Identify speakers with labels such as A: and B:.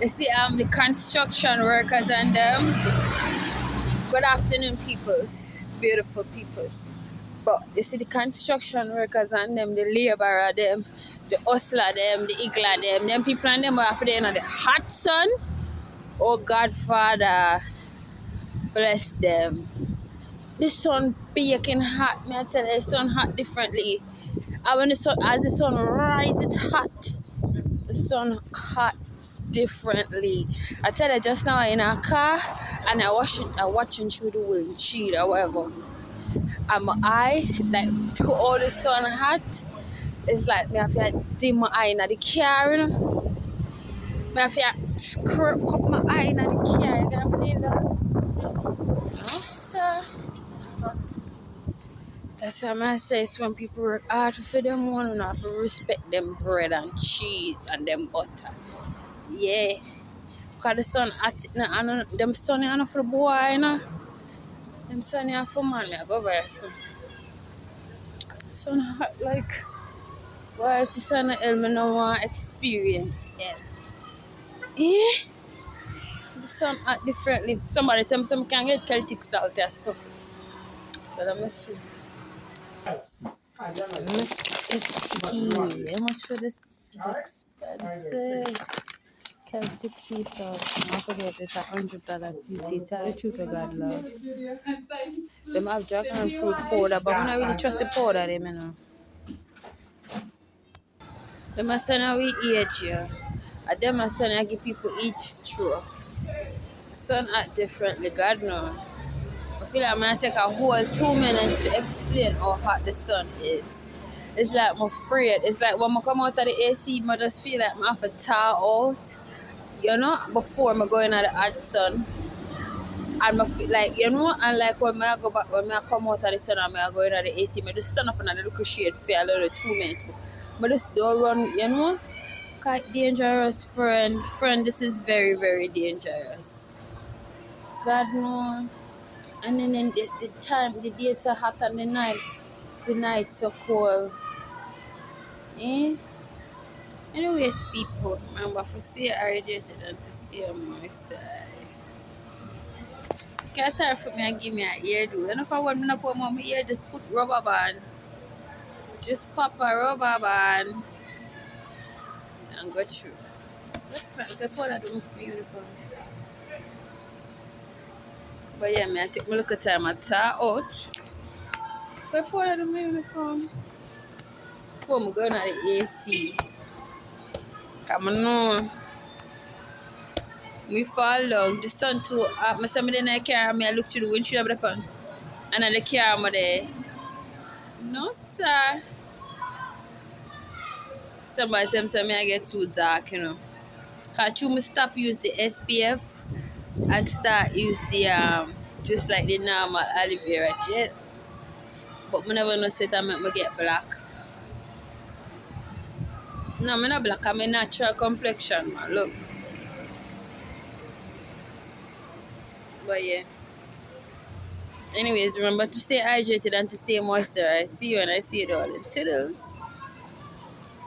A: You see, the construction workers and them. Good afternoon, peoples, beautiful peoples. But you see, the construction workers and them, the laborer them, the hustler them, the igler them people and them are for them in the hot sun. Oh God, Father, bless them. The sun baking hot. Me I tell you, the sun hot differently. And when the sun, as the sun rise, it's hot. The sun hot differently. I tell you just now in a car and I watching through the windshield or whatever. And my eye, like to all the sun hot, it's like me have to dim my eye in the car, you know. Me have to scrub up my eye in the car, you can believe that? No sir. That's why I say it's when people work hard for them one and have to respect them bread and cheese and them butter. Yeah. Cause the sun hot and them sunny enough for the boy, you know. Them sunny enough for man, me I go over so. Sun hot like well if the sun hell me no want experience hell. Eh? The sun hot differently. Somebody tell me some can get Celtic salt there so. So let me see. It's sticky. How much for this? This is expensive. Celtic sea salt. I forget it's $100 TT. Tell the truth of God love. Them have dragon fruit powder, but I don't really trust the powder them, you know. Them are saying we age here. And them are saying I give people each strokes. Sun act differently, God know. I feel like I'm gonna take a whole 2 minutes to explain how hot the sun is. It's like I'm afraid. It's like when I come out of the AC, I just feel like I have to thaw out. You know, before I go in the hot sun. And I feel like, you know, and like when I go back, when I come out of the sun and I go in the AC, I just stand up and I look shade for a little 2 minutes. But just don't run, you know? Quite dangerous, friend. Friend, this is very, very dangerous. God no. And then the time, the day so hot and the night so cold. Eh? Anyways, people, remember to stay hydrated and to stay moisturized. Okay, sorry for me and give me an eardo. And if I want me to put on my ear, just put rubber band. Just pop a rubber band and go through. Look for that beautiful. But yeah, me I take my look at time at out. Go pour that on my uniform. Before I'm going to the AC. Come on now. Me fall down. The sun too up. I say me in the car and I look through the windshield of the car. And at the car I'm there. No sir. Somebody tell me say me I get too dark, you know. Cause you me stop use the SPF and start use the just like the normal aloe vera gel. But me never know say that make me get black. No, I'm not black, I'm a natural complexion, man. Look. But yeah. Anyways, remember to stay hydrated and to stay moisturized. See you when I see you, darling. Toodles.